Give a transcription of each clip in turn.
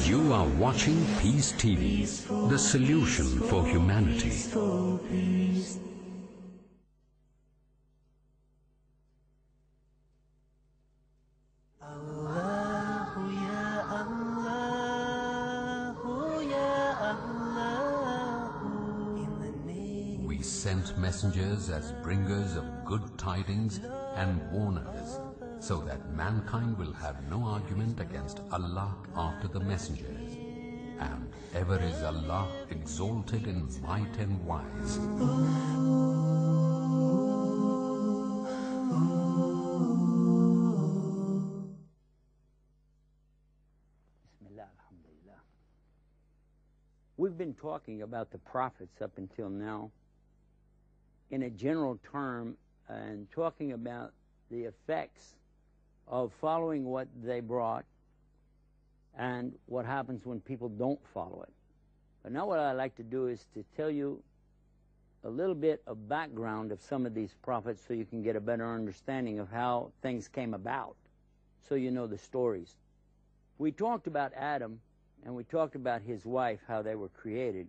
You are watching Peace TV, the solution for humanity. We sent messengers as bringers of good tidings and warners, so that mankind will have no argument against Allah after the messengers. And ever is Allah exalted in might and wise. Bismillah, alhamdulillah. We've been talking about the prophets up until now in a general term and talking about the effects of following what they brought and what happens when people don't follow it. But now what I'd like to do is to tell you a little bit of background of some of these prophets so you can get a better understanding of how things came about, so you know the stories. We talked about Adam, and we talked about his wife, how they were created.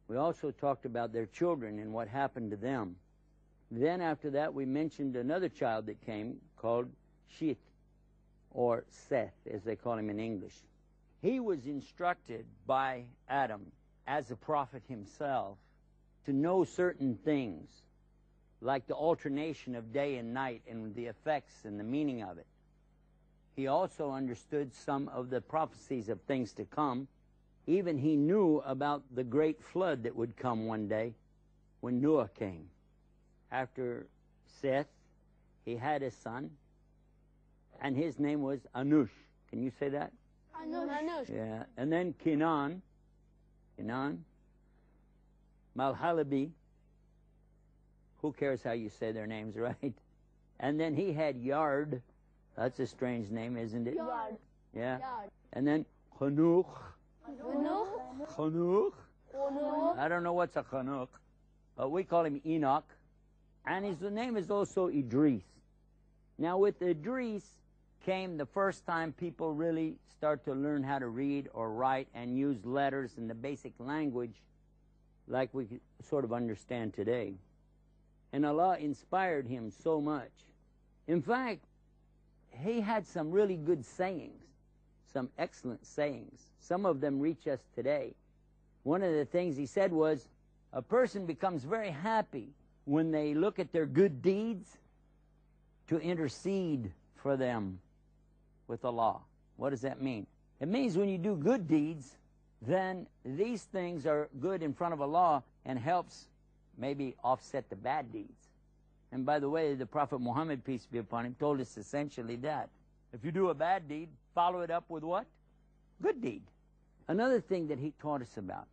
We also talked about their children and what happened to them. Then after that, we mentioned another child that came called Sheth, or Seth, as they call him in English. He was instructed by Adam, as a prophet himself, to know certain things, like the alternation of day and night and the effects and the meaning of it. He also understood some of the prophecies of things to come. Even he knew about the great flood that would come one day when Noah came. After Seth, he had a son, and his name was Anush. Can you say that? Anush. Yeah. And then Kenan, Malhalabi. Who cares how you say their names, right? And then he had Yard. That's a strange name, isn't it? Yard. Yeah. Yard. And then Hanukh. Hanukh. I don't know what's a Hanukh, but we call him Enoch. And his name is also Idris. Now with Idris came the first time people really start to learn how to read or write and use letters in the basic language like we sort of understand today. And Allah inspired him so much. In fact, he had some really good sayings, some excellent sayings. Some of them reach us today. One of the things he said was, a person becomes very happy when they look at their good deeds to intercede for them with Allah. What does that mean? It means when you do good deeds, then these things are good in front of Allah and helps maybe offset the bad deeds. And by the way, the Prophet Muhammad, peace be upon him, told us essentially that. If you do a bad deed, follow it up with what? Good deed. Another thing that he taught us about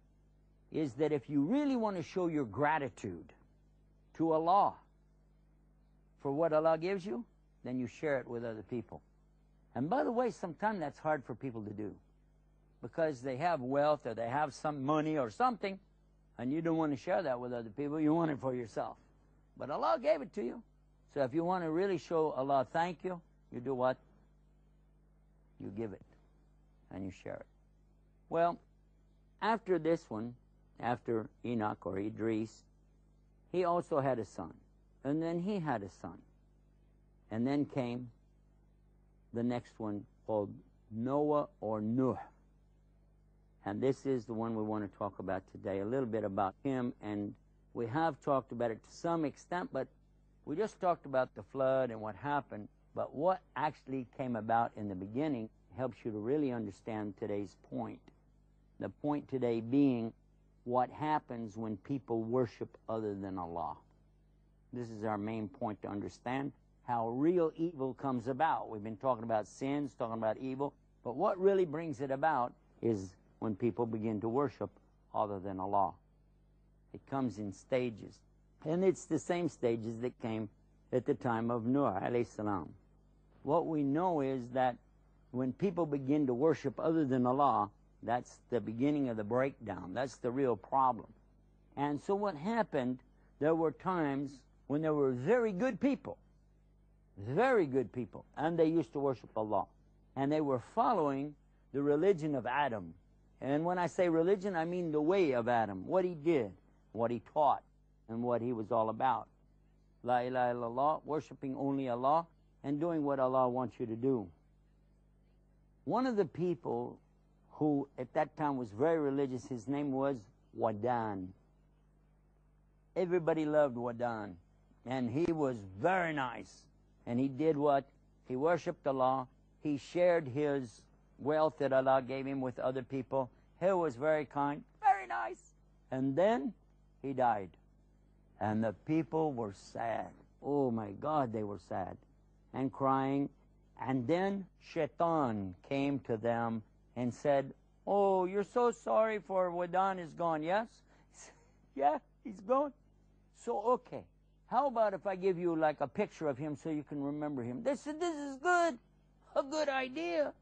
is that if you really want to show your gratitude to Allah for what Allah gives you, then you share it with other people. And by the way, sometimes that's hard for people to do because they have wealth or they have some money or something, and you don't want to share that with other people. You want it for yourself. But Allah gave it to you. So if you want to really show Allah thank you, you do what? You give it and you share it. Well, after this one, after Enoch or Idris, he also had a son. And then he had a son. And then came the next one called Noah or Nuh. And this is the one we want to talk about today, a little bit about him. And we have talked about it to some extent, but we just talked about the flood and what happened. But what actually came about in the beginning helps you to really understand today's point. The point today being what happens when people worship other than Allah. This is our main point to understand how real evil comes about. We've been talking about sins, talking about evil, but what really brings it about is when people begin to worship other than Allah. It comes in stages. And it's the same stages that came at the time of Noah alayhi salam. What we know is that when people begin to worship other than Allah, that's the beginning of the breakdown. That's the real problem. And so what happened, there were times when there were very good people, and they used to worship Allah. And they were following the religion of Adam. And when I say religion, I mean the way of Adam, what he did, what he taught, and what he was all about. La ilaha illallah, worshiping only Allah, and doing what Allah wants you to do. One of the people who at that time was very religious, his name was Wadan. Everybody loved Wadan. And he was very nice. And he did what? He worshipped Allah. He shared his wealth that Allah gave him with other people. He was very kind, very nice. And then he died. And the people were sad. Oh my God, they were sad and crying. And then Shaitan came to them and said, oh, you're so sorry for Wadan is gone, yes? Yeah, he's gone. So, okay. How about if I give you like a picture of him so you can remember him? They said, this is good. A good idea.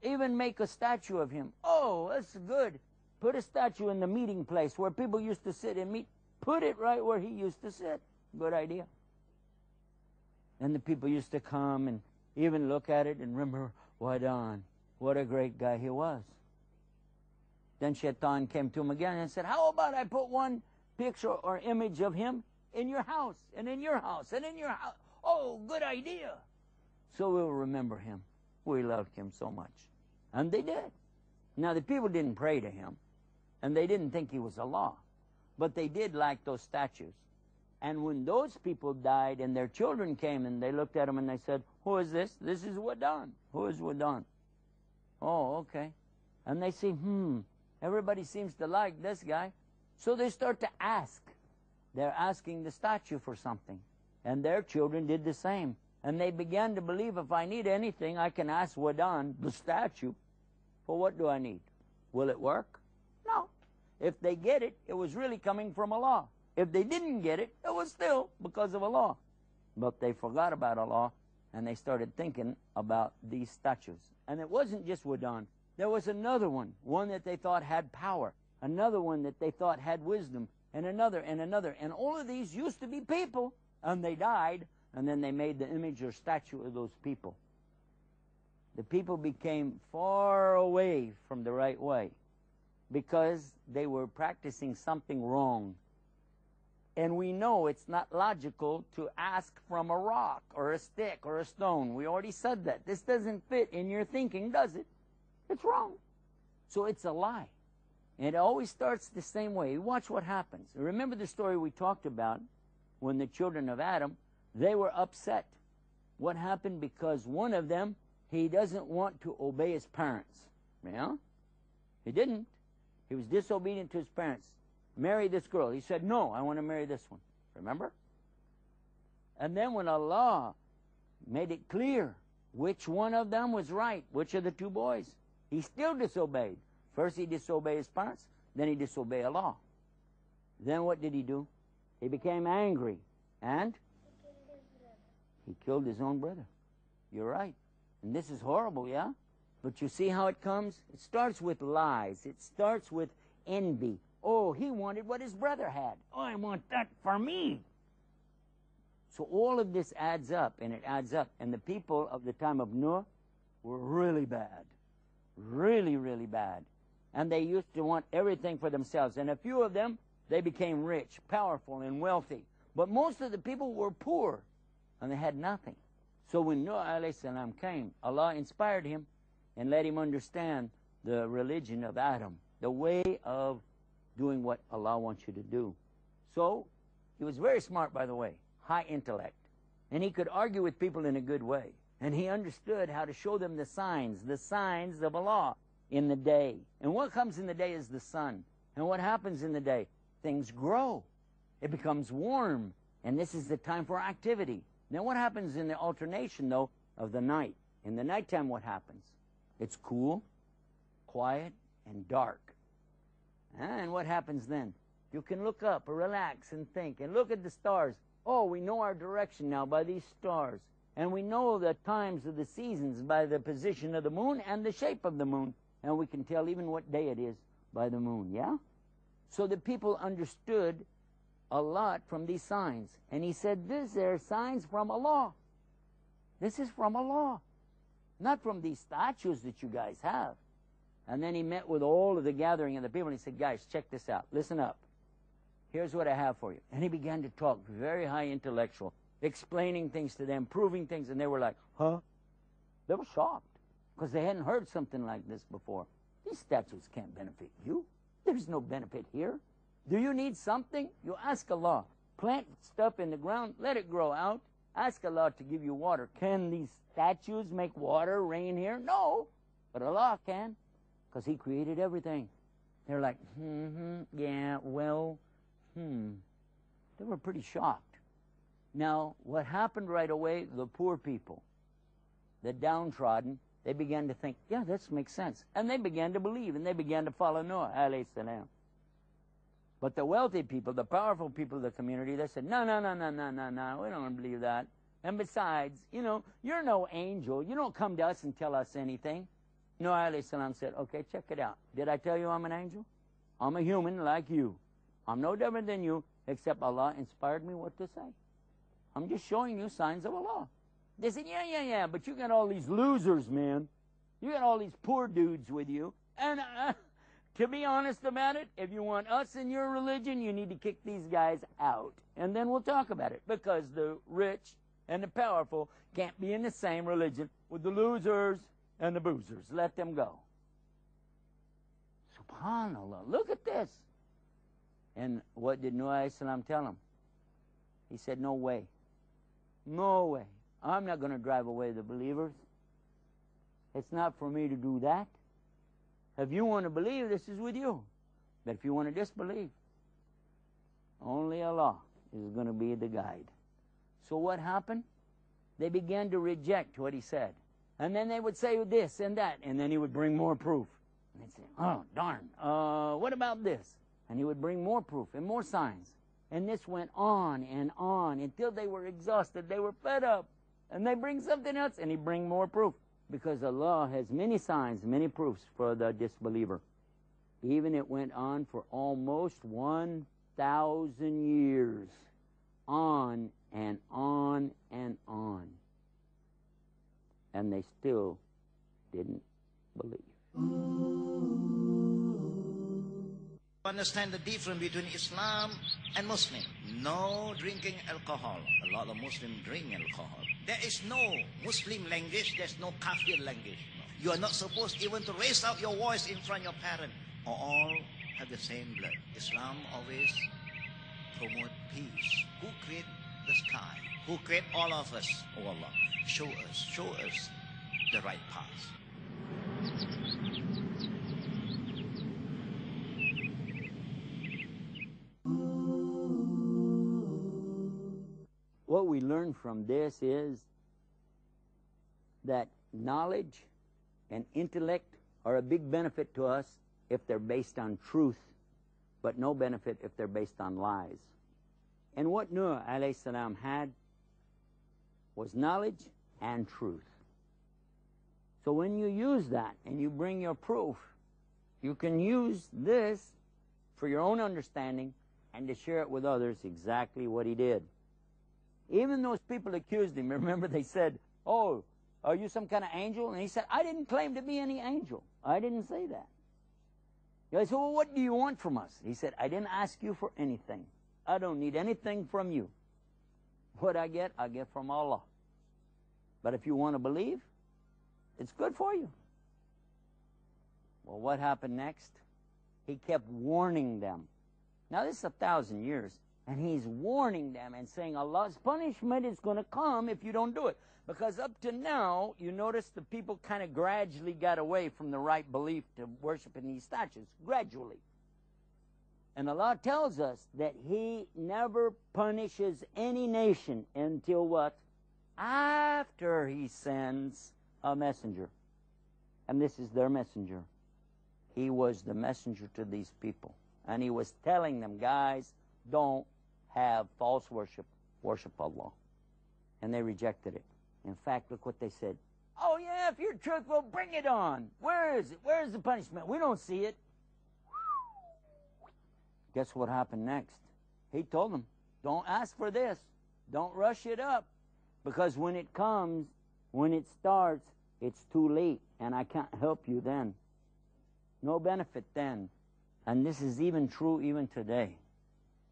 Even make a statue of him. Oh, that's good. Put a statue in the meeting place where people used to sit and meet. Put it right where he used to sit. Good idea. And the people used to come and even look at it and remember Wadan. What a great guy he was. Then Shaitan came to him again and said, how about I put one picture or image of him in your house, and in your house, and in your house. Oh, good idea. So we'll remember him. We loved him so much. And they did. Now, the people didn't pray to him, and they didn't think he was Allah, but they did like those statues. And when those people died and their children came and they looked at him and they said, who is this? This is Wadan. Who is Wadan? Oh, okay. And they say, everybody seems to like this guy. So they start to ask. They're asking the statue for something. And their children did the same. And they began to believe if I need anything, I can ask Wadan, the statue, for what do I need? Will it work? No. If they get it, it was really coming from Allah. If they didn't get it, it was still because of Allah. But they forgot about Allah, and they started thinking about these statues. And it wasn't just Wadan. There was another one that they thought had power, another one that they thought had wisdom, and another, and another. And all of these used to be people, and they died, and then they made the image or statue of those people. The people became far away from the right way because they were practicing something wrong. And we know it's not logical to ask from a rock or a stick or a stone. We already said that. This doesn't fit in your thinking, does it? It's wrong. So it's a lie. And it always starts the same way. Watch what happens. Remember the story we talked about when the children of Adam, they were upset. What happened? Because one of them, he doesn't want to obey his parents. Yeah? He didn't. He was disobedient to his parents. Marry this girl. He said, no, I want to marry this one. Remember? And then when Allah made it clear which one of them was right, which of the two boys, he still disobeyed. First he disobeyed his parents, then he disobeyed Allah. Then what did he do? He became angry, and he killed his own brother. You're right. And this is horrible, yeah? But you see how it comes? It starts with lies. It starts with envy. Oh, he wanted what his brother had. Oh, I want that for me. So all of this adds up, and it adds up. And the people of the time of Noah were really bad. Really, really bad. and they used to want everything for themselves. And a few of them, they became rich, powerful, and wealthy. But most of the people were poor, and they had nothing. So when Noah alayhi salam came, Allah inspired him and let him understand the religion of Adam, the way of doing what Allah wants you to do. So he was very smart, by the way, high intellect. And he could argue with people in a good way. And he understood how to show them the signs of Allah in the day. And what comes in the day is the sun. And what happens in the day? Things grow. It becomes warm. And this is the time for activity. Now what happens in the alternation, though, of the night? In the nighttime, what happens? It's cool, quiet, and dark. And what happens then? You can look up or relax and think and look at the stars. Oh, we know our direction now by these stars. And we know the times of the seasons by the position of the moon and the shape of the moon. And we can tell even what day it is by the moon, yeah? So the people understood a lot from these signs. And he said, these are signs from Allah. This is from Allah. Not from these statues that you guys have. And then he met with all of the gathering of the people and he said, guys, check this out. Listen up. Here's what I have for you. And he began to talk, very high intellectual, explaining things to them, proving things, and they were like, huh? They were shocked because they hadn't heard something like this before. These statues can't benefit you. There's no benefit here. Do you need something? You ask Allah. Plant stuff in the ground, let it grow out. Ask Allah to give you water. Can these statues make water rain here? No, but Allah can because He created everything. They're like, yeah, well, They were pretty shocked. Now, what happened right away, the poor people, the downtrodden, they began to think, yeah, this makes sense. And they began to believe, and they began to follow Noah, alayhi salam. But the wealthy people, the powerful people of the community, they said, no, we don't believe that. And besides, you're no angel. You don't come to us and tell us anything. Noah alayhi salam said, okay, check it out. Did I tell you I'm an angel? I'm a human like you. I'm no different than you, except Allah inspired me what to say. I'm just showing you signs of Allah. They said, yeah, but you got all these losers, man. You got all these poor dudes with you. And to be honest about it, if you want us in your religion, you need to kick these guys out. And then we'll talk about it. Because the rich and the powerful can't be in the same religion with the losers and the boozers. Let them go. SubhanAllah. Look at this. And what did Noah alayhi salam tell him? He said, no way. No way. I'm not going to drive away the believers. It's not for me to do that. If you want to believe, this is with you. But if you want to disbelieve, only Allah is going to be the guide. So what happened? They began to reject what he said. And then they would say this and that. And then he would bring more proof. And they'd say, oh, darn. What about this? And he would bring more proof and more signs. And this went on and on until they were exhausted. They were fed up. And they bring something else, and he bring more proof. Because Allah has many signs, many proofs for the disbeliever. Even it went on for almost 1,000 years. On and on and on. And they still didn't believe. Understand the difference between Islam and Muslim. No drinking alcohol. A lot of Muslims drink alcohol. There is no Muslim language. There's no Kafir language. You are not supposed even to raise up your voice in front of your parents. All have the same blood. Islam always promote peace. Who create the sky? Who create all of us? Oh Allah, show us the right path. What we learn from this is that knowledge and intellect are a big benefit to us if they're based on truth, but no benefit if they're based on lies. And what Noah alayhi salam had was knowledge and truth. So when you use that and you bring your proof, you can use this for your own understanding and to share it with others exactly what he did. Even those people accused him, remember they said, oh, are you some kind of angel? And he said, I didn't claim to be any angel. I didn't say that. I said, well, what do you want from us? He said, I didn't ask you for anything. I don't need anything from you. What I get from Allah. But if you want to believe, it's good for you. Well, what happened next? He kept warning them. Now, this is 1,000 years, and he's warning them and saying Allah's punishment is going to come if you don't do it. Because up to now, you notice the people kind of gradually got away from the right belief to worshiping these statues, gradually. And Allah tells us that He never punishes any nation until what? After He sends a messenger. And this is their messenger. He was the messenger to these people. And He was telling them, guys, don't have false worship. Worship Allah. And they rejected it. In fact, look what they said. Oh, yeah, if you're truthful, bring it on. Where is it? Where is the punishment? We don't see it. Guess what happened next? He told them, don't ask for this. Don't rush it up. Because when it comes, when it starts, it's too late. And I can't help you then. No benefit then. And this is even true even today.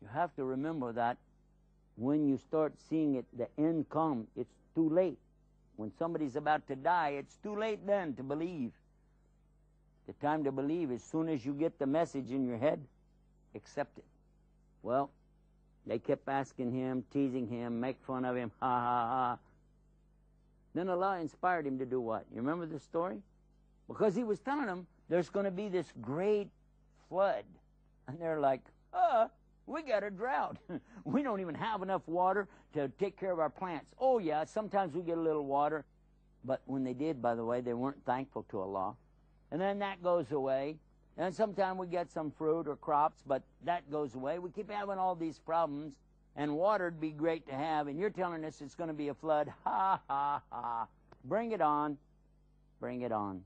You have to remember that when you start seeing it, the end come, it's too late. When somebody's about to die, it's too late then to believe. The time to believe, as soon as you get the message in your head, accept it. Well, they kept asking him, teasing him, make fun of him, ha, ha, ha. Then Allah inspired him to do what? You remember the story? Because He was telling them there's going to be this great flood. And they're like, we got a drought. We don't even have enough water to take care of our plants. Oh, yeah, sometimes we get a little water. But when they did, by the way, they weren't thankful to Allah. And then that goes away. And sometimes we get some fruit or crops, but that goes away. We keep having all these problems, and water'd be great to have, and you're telling us it's going to be a flood. Ha, ha, ha. Bring it on. Bring it on.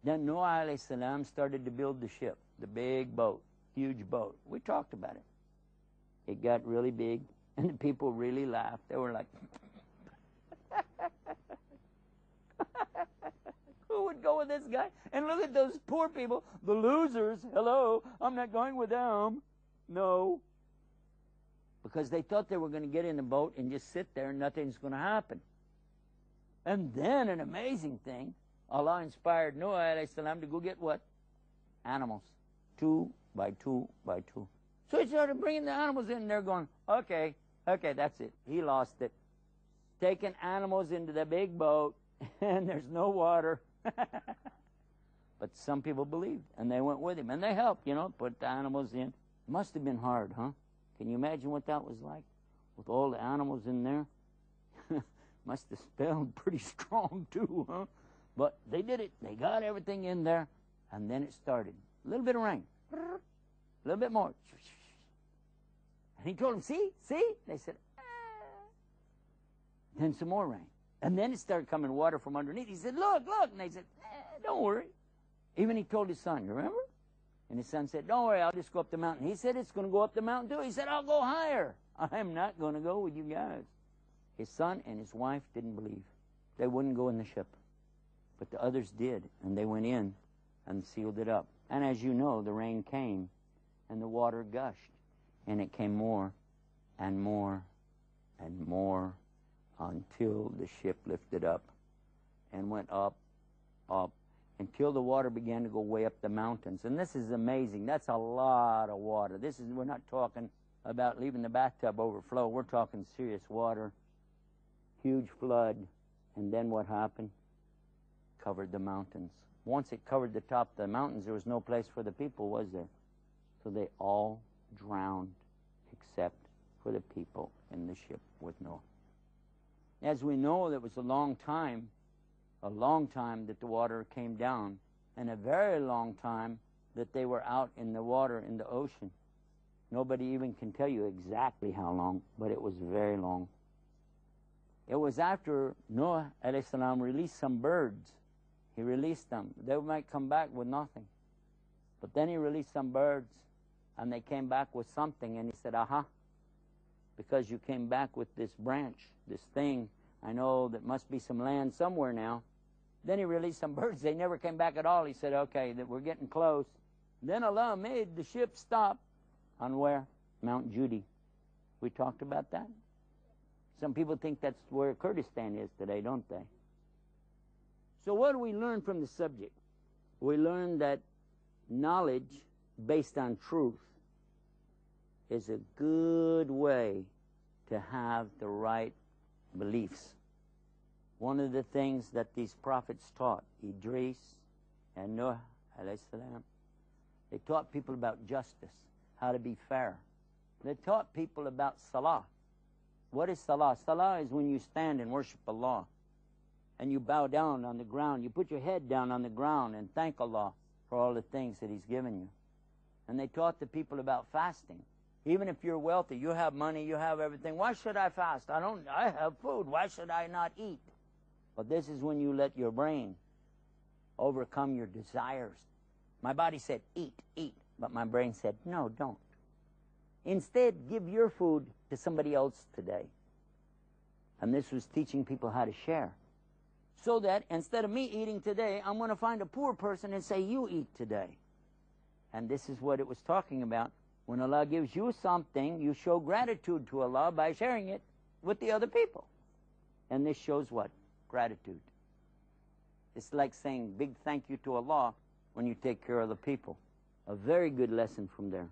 Then Noah alayhi salam started to build the ship, the big boat, huge boat. We talked about it. It got really big, and the people really laughed. They were like, who would go with this guy? And look at those poor people, the losers. Hello, I'm not going with them. No. Because they thought they were going to get in the boat and just sit there and nothing's going to happen. And then an amazing thing, Allah inspired Noah alayhi salam to go get what? Animals. 2 by 2 by 2. So he started bringing the animals in, and they're going, okay, that's it. He lost it. Taking animals into the big boat, and there's no water. But some people believed, and they went with him, and they helped, put the animals in. Must have been hard, huh? Can you imagine what that was like? With all the animals in there? Must have smelled pretty strong, too, huh? But they did it. They got everything in there, and then it started. A little bit of rain. A little bit more. And he told them, see? They said, Then some more rain. And then it started coming water from underneath. He said, look. And they said, don't worry. Even he told his son, you remember? And his son said, don't worry, I'll just go up the mountain. He said, it's going to go up the mountain too. He said, I'll go higher. I'm not going to go with you guys. His son and his wife didn't believe. They wouldn't go in the ship. But the others did, and they went in and sealed it up. And as you know, the rain came, and the water gushed. And it came more and more and more until the ship lifted up and went up, until the water began to go way up the mountains. And this is amazing. That's a lot of water. We're not talking about leaving the bathtub overflow. We're talking serious water, huge flood. And then what happened? Covered the mountains. Once it covered the top of the mountains, there was no place for the people, was there? So they all drowned except for the people in the ship with Noah. As we know, there was a long time that the water came down, and a very long time that they were out in the water in the ocean. Nobody even can tell you exactly how long, but it was very long. It was after Noah alayhi salam released some birds. He released them. They might come back with nothing. But then he released some birds, and they came back with something, and he said, aha, because you came back with this branch, this thing, I know that must be some land somewhere now. Then he released some birds. They never came back at all. He said, okay, that we're getting close. Then Allah made the ship stop on where? Mount Judy. We talked about that. Some people think that's where Kurdistan is today, don't they? So what do we learn from the subject? We learn that knowledge based on truth is a good way to have the right beliefs. One of the things that these prophets taught, Idris and Nuh alayhi salam, they taught people about justice, how to be fair. They taught people about salah. What is salah? Salah is when you stand and worship Allah and you bow down on the ground. You put your head down on the ground and thank Allah for all the things that He's given you. And they taught the people about fasting. Even if you're wealthy, you have money, you have everything. Why should I fast? I have food. Why should I not eat? But this is when you let your brain overcome your desires. My body said, eat, eat. But my brain said, no, don't. Instead, give your food to somebody else today. And this was teaching people how to share. So that instead of me eating today, I'm going to find a poor person and say, you eat today. And this is what it was talking about. When Allah gives you something, you show gratitude to Allah by sharing it with the other people. And this shows what? Gratitude. It's like saying big thank you to Allah when you take care of the people. A very good lesson from there.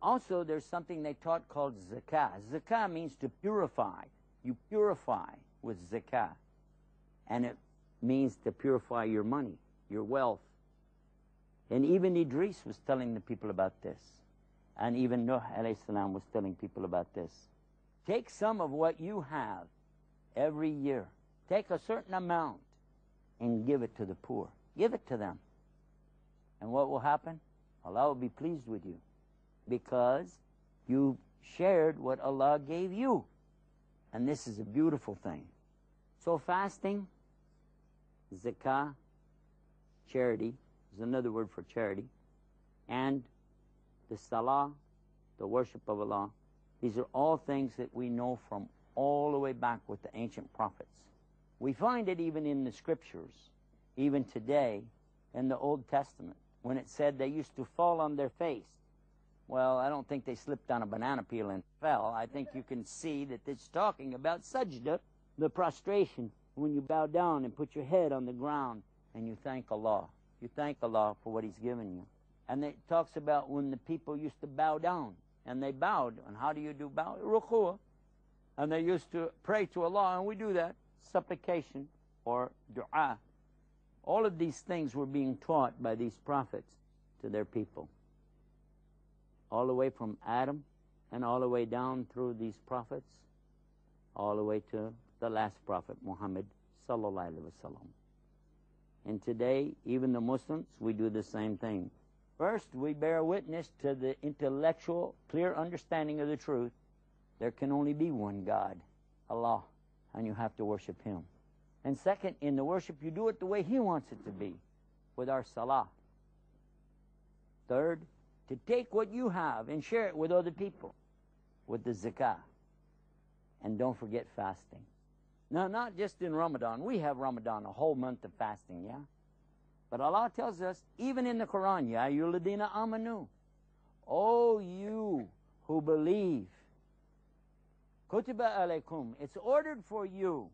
Also, there's something they taught called zakah. Zakah means to purify. You purify with zakah. And it means to purify your money, your wealth. And even Idris was telling the people about this. And even Nuh alayhi salam was telling people about this. Take some of what you have every year. Take a certain amount and give it to the poor. Give it to them. And what will happen? Allah will be pleased with you because you shared what Allah gave you. And this is a beautiful thing. So fasting, zakah, charity is another word for charity, and the salah, the worship of Allah, these are all things that we know from all the way back with the ancient prophets. We find it even in the scriptures, even today in the Old Testament, when it said they used to fall on their face. Well, I don't think they slipped on a banana peel and fell. I think you can see that it's talking about sajda, the prostration, when you bow down and put your head on the ground and you thank Allah. You thank Allah for what He's given you. And it talks about when the people used to bow down, and they bowed. And how do you do bow? Ruku'ah. And they used to pray to Allah, and we do that. Supplication or dua. All of these things were being taught by these prophets to their people. All the way from Adam and all the way down through these prophets, all the way to the last prophet, Muhammad sallallahu alaihi wasallam. And today, even the Muslims, we do the same thing. First, we bear witness to the intellectual, clear understanding of the truth. There can only be one God, Allah, and you have to worship Him. And second, in the worship, you do it the way He wants it to be, with our salah. Third, to take what you have and share it with other people, with the zakah. And don't forget fasting. Now, not just in Ramadan. We have Ramadan, a whole month of fasting, yeah? But Allah tells us, even in the Quran, Ya ayyuhalladhina amanu, O you who believe, kutiba alaykum, it's ordered for you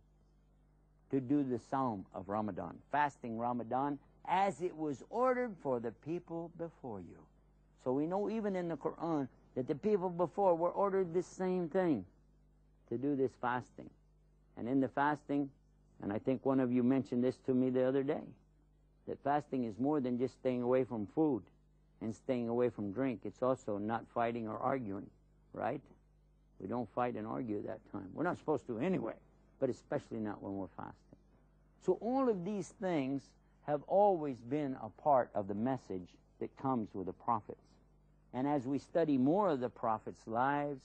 to do the Sawm of Ramadan, fasting Ramadan, as it was ordered for the people before you. So we know even in the Quran that the people before were ordered the same thing, to do this fasting. And in the fasting, and I think one of you mentioned this to me the other day, that fasting is more than just staying away from food and staying away from drink. It's also not fighting or arguing, right? We don't fight and argue at that time. We're not supposed to anyway, but especially not when we're fasting. So all of these things have always been a part of the message that comes with the prophets. And as we study more of the prophets' lives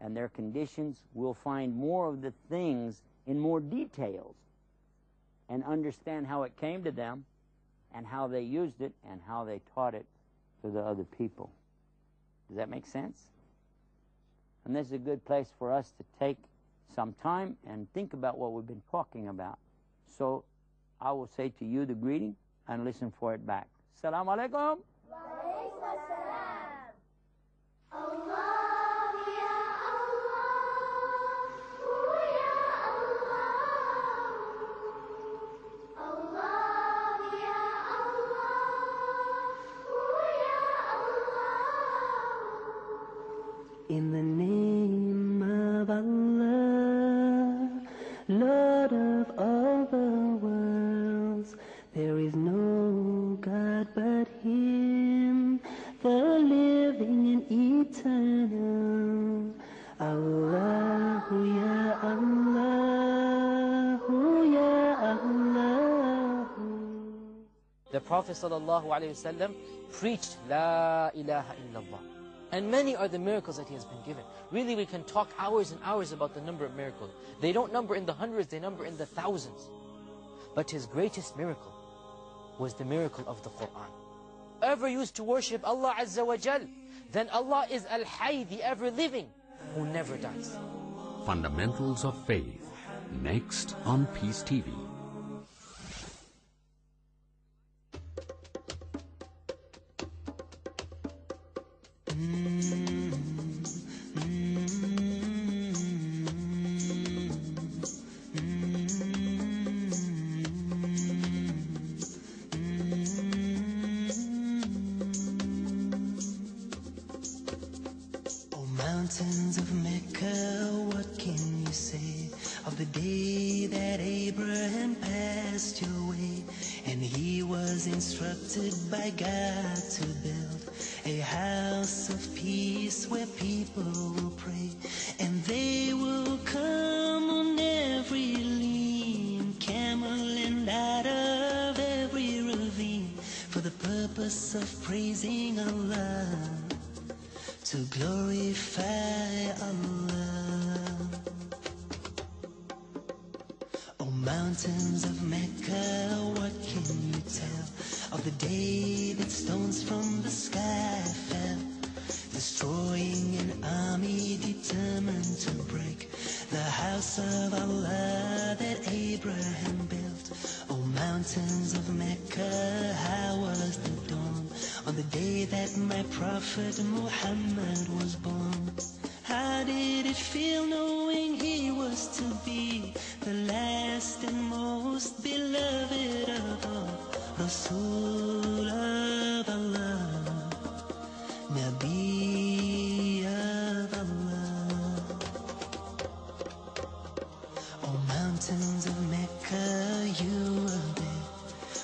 and their conditions, we'll find more of the things in more details and understand how it came to them and how they used it and how they taught it to the other people. Does that make sense? And this is a good place for us to take some time and think about what we've been talking about. So I will say to you the greeting and listen for it back. Assalamu alaikum. In the name of Allah, Lord of all the worlds, there is no God but Him, the living and eternal. Allahu ya Allahu ya Allahu. The Prophet ﷺ preached La ilaha illallah. And many are the miracles that he has been given. Really, we can talk hours and hours about the number of miracles. They don't number in the hundreds, they number in the thousands. But his greatest miracle was the miracle of the Quran. Whoever used to worship Allah Azza wa Jal, then Allah is Al-Hayy, the ever-living, who never dies. Fundamentals of Faith, next on Peace TV. Mountains of Mecca, what can you say of the day that Abraham passed your way? And he was instructed by God to build a house of peace where people will pray, and they will come on every lean camel and out of every ravine for the purpose of praising Allah, to glorify Allah. Oh, mountains of Mecca, what can you tell of the day that stones from the sky fell, destroying an army determined to break the house of Allah that Abraham built? Oh, mountains of Mecca, how was the dawn on the day that my Prophet Muhammad was born? How did it feel knowing he was to be the last and most beloved of all, Rasul of Allah, Nabi of Allah? Oh, mountains of Mecca, you were there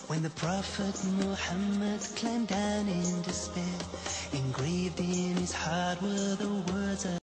when the Prophet Muhammad climbed down in despair. Engraved in his heart were the words of